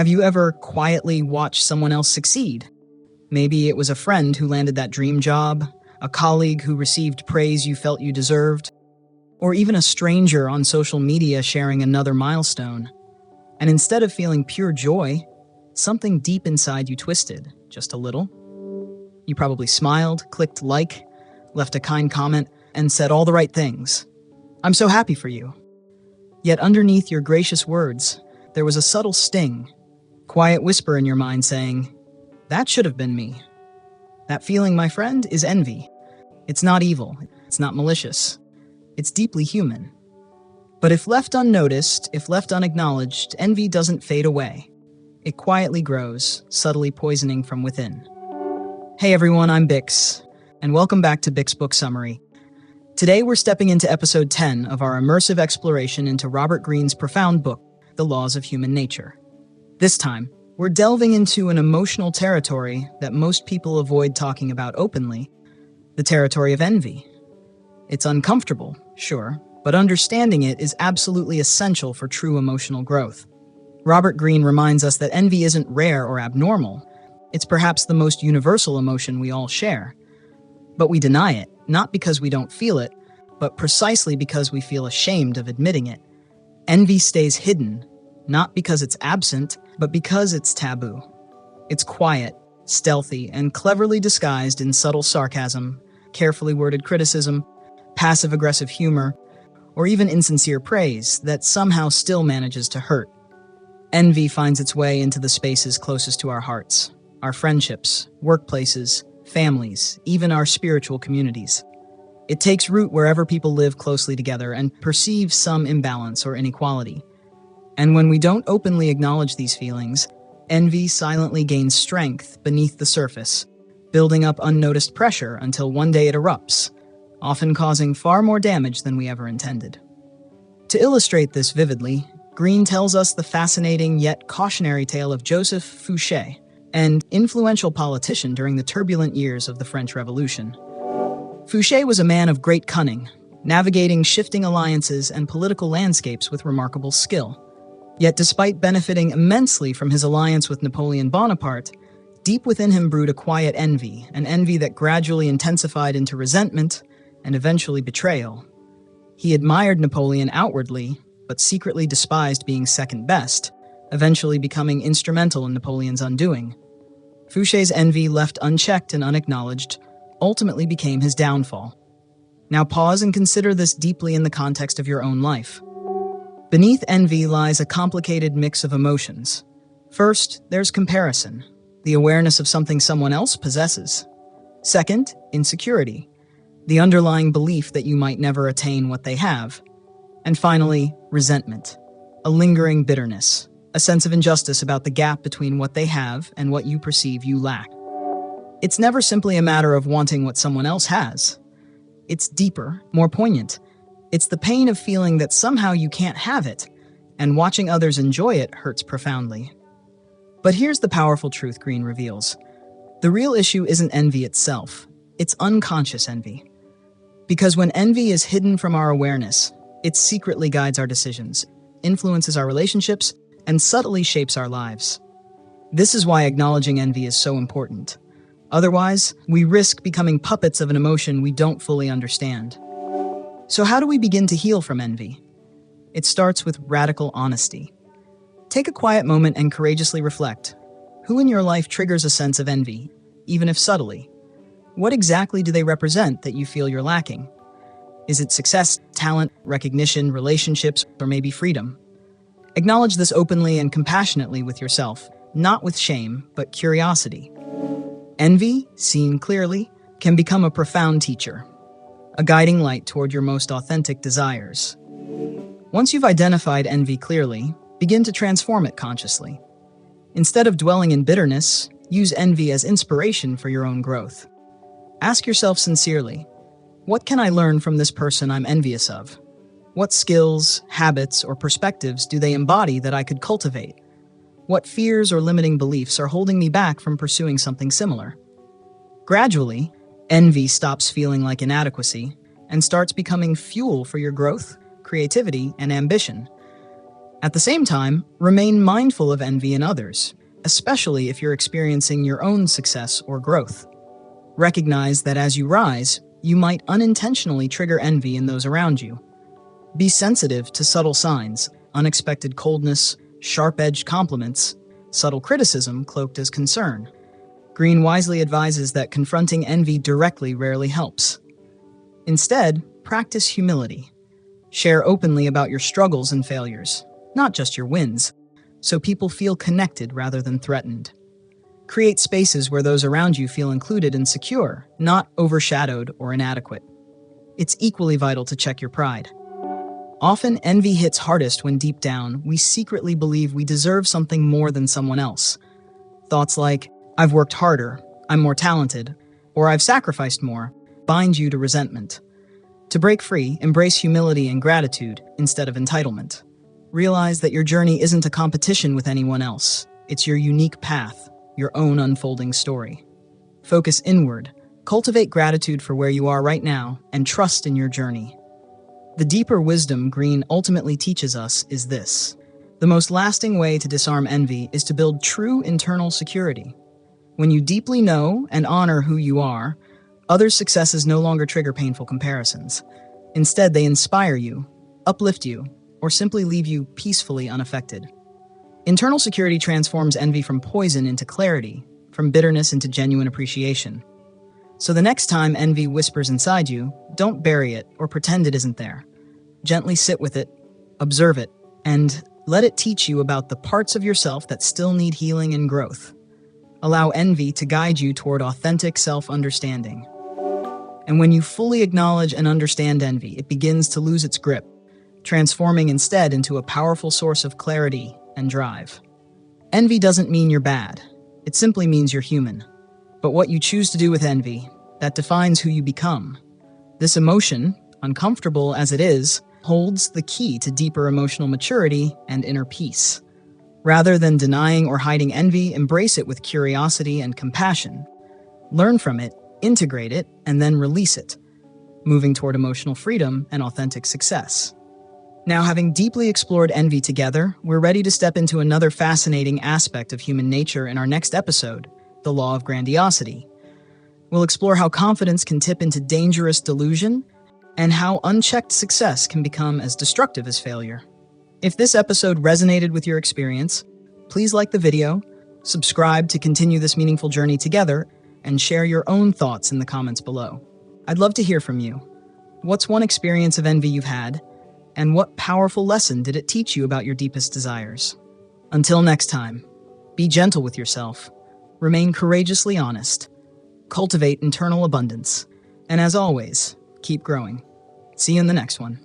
Have you ever quietly watched someone else succeed? Maybe it was a friend who landed that dream job, a colleague who received praise you felt you deserved, or even a stranger on social media sharing another milestone. And instead of feeling pure joy, something deep inside you twisted, just a little. You probably smiled, clicked like, left a kind comment, and said all the right things. I'm so happy for you. Yet underneath your gracious words, there was a subtle sting, quiet whisper in your mind saying, that should have been me. That feeling, my friend, is envy. It's not evil. It's not malicious. It's deeply human. But if left unnoticed, if left unacknowledged, envy doesn't fade away. It quietly grows, subtly poisoning from within. Hey everyone, I'm Bix, and welcome back to Bix Book Summary. Today we're stepping into episode 10 of our immersive exploration into Robert Greene's profound book, The Laws of Human Nature. This time, we're delving into an emotional territory that most people avoid talking about openly, the territory of envy. It's uncomfortable, sure, but understanding it is absolutely essential for true emotional growth. Robert Greene reminds us that envy isn't rare or abnormal. It's perhaps the most universal emotion we all share. But we deny it, not because we don't feel it, but precisely because we feel ashamed of admitting it. Envy stays hidden, not because it's absent, but because it's taboo. It's quiet, stealthy, and cleverly disguised in subtle sarcasm, carefully worded criticism, passive-aggressive humor, or even insincere praise that somehow still manages to hurt. Envy finds its way into the spaces closest to our hearts, our friendships, workplaces, families, even our spiritual communities. It takes root wherever people live closely together and perceive some imbalance or inequality. And when we don't openly acknowledge these feelings, envy silently gains strength beneath the surface, building up unnoticed pressure until one day it erupts, often causing far more damage than we ever intended. To illustrate this vividly, Greene tells us the fascinating yet cautionary tale of Joseph Fouché, an influential politician during the turbulent years of the French Revolution. Fouché was a man of great cunning, navigating shifting alliances and political landscapes with remarkable skill. Yet despite benefiting immensely from his alliance with Napoleon Bonaparte, deep within him brewed a quiet envy, an envy that gradually intensified into resentment and eventually betrayal. He admired Napoleon outwardly, but secretly despised being second best, eventually becoming instrumental in Napoleon's undoing. Fouché's envy, left unchecked and unacknowledged, ultimately became his downfall. Now pause and consider this deeply in the context of your own life. Beneath envy lies a complicated mix of emotions. First, there's comparison, the awareness of something someone else possesses. Second, insecurity, the underlying belief that you might never attain what they have. And finally, resentment, a lingering bitterness, a sense of injustice about the gap between what they have and what you perceive you lack. It's never simply a matter of wanting what someone else has. It's deeper, more poignant. It's the pain of feeling that somehow you can't have it, and watching others enjoy it hurts profoundly. But here's the powerful truth Greene reveals. The real issue isn't envy itself, it's unconscious envy. Because when envy is hidden from our awareness, it secretly guides our decisions, influences our relationships, and subtly shapes our lives. This is why acknowledging envy is so important. Otherwise, we risk becoming puppets of an emotion we don't fully understand. So how do we begin to heal from envy? It starts with radical honesty. Take a quiet moment and courageously reflect. Who in your life triggers a sense of envy, even if subtly? What exactly do they represent that you feel you're lacking? Is it success, talent, recognition, relationships, or maybe freedom? Acknowledge this openly and compassionately with yourself, not with shame, but curiosity. Envy, seen clearly, can become a profound teacher, a guiding light toward your most authentic desires. Once you've identified envy clearly, begin to transform it consciously. Instead of dwelling in bitterness, use envy as inspiration for your own growth. Ask yourself sincerely, what can I learn from this person I'm envious of? What skills, habits, or perspectives do they embody that I could cultivate? What fears or limiting beliefs are holding me back from pursuing something similar? Gradually, envy stops feeling like inadequacy and starts becoming fuel for your growth, creativity, and ambition. At the same time, remain mindful of envy in others, especially if you're experiencing your own success or growth. Recognize that as you rise, you might unintentionally trigger envy in those around you. Be sensitive to subtle signs, unexpected coldness, sharp-edged compliments, subtle criticism cloaked as concern. Greene wisely advises that confronting envy directly rarely helps. Instead, practice humility. Share openly about your struggles and failures, not just your wins, so people feel connected rather than threatened. Create spaces where those around you feel included and secure, not overshadowed or inadequate. It's equally vital to check your pride. Often, envy hits hardest when deep down, we secretly believe we deserve something more than someone else. Thoughts like, "I've worked harder," "I'm more talented," or "I've sacrificed more," bind you to resentment. To break free, embrace humility and gratitude instead of entitlement. Realize that your journey isn't a competition with anyone else. It's your unique path, your own unfolding story. Focus inward, cultivate gratitude for where you are right now, and trust in your journey. The deeper wisdom Greene ultimately teaches us is this: the most lasting way to disarm envy is to build true internal security. When you deeply know and honor who you are, others' successes no longer trigger painful comparisons. Instead, they inspire you, uplift you, or simply leave you peacefully unaffected. Internal security transforms envy from poison into clarity, from bitterness into genuine appreciation. So the next time envy whispers inside you, don't bury it or pretend it isn't there. Gently sit with it, observe it, and let it teach you about the parts of yourself that still need healing and growth. Allow envy to guide you toward authentic self-understanding. And when you fully acknowledge and understand envy, it begins to lose its grip, transforming instead into a powerful source of clarity and drive. Envy doesn't mean you're bad. It simply means you're human. But what you choose to do with envy, that defines who you become. This emotion, uncomfortable as it is, holds the key to deeper emotional maturity and inner peace. Rather than denying or hiding envy, embrace it with curiosity and compassion. Learn from it, integrate it, and then release it, moving toward emotional freedom and authentic success. Now, having deeply explored envy together, we're ready to step into another fascinating aspect of human nature in our next episode, the Law of Grandiosity. We'll explore how confidence can tip into dangerous delusion and how unchecked success can become as destructive as failure. If this episode resonated with your experience, please like the video, subscribe to continue this meaningful journey together, and share your own thoughts in the comments below. I'd love to hear from you. What's one experience of envy you've had, and what powerful lesson did it teach you about your deepest desires? Until next time, be gentle with yourself, remain courageously honest, cultivate internal abundance, and as always, keep growing. See you in the next one.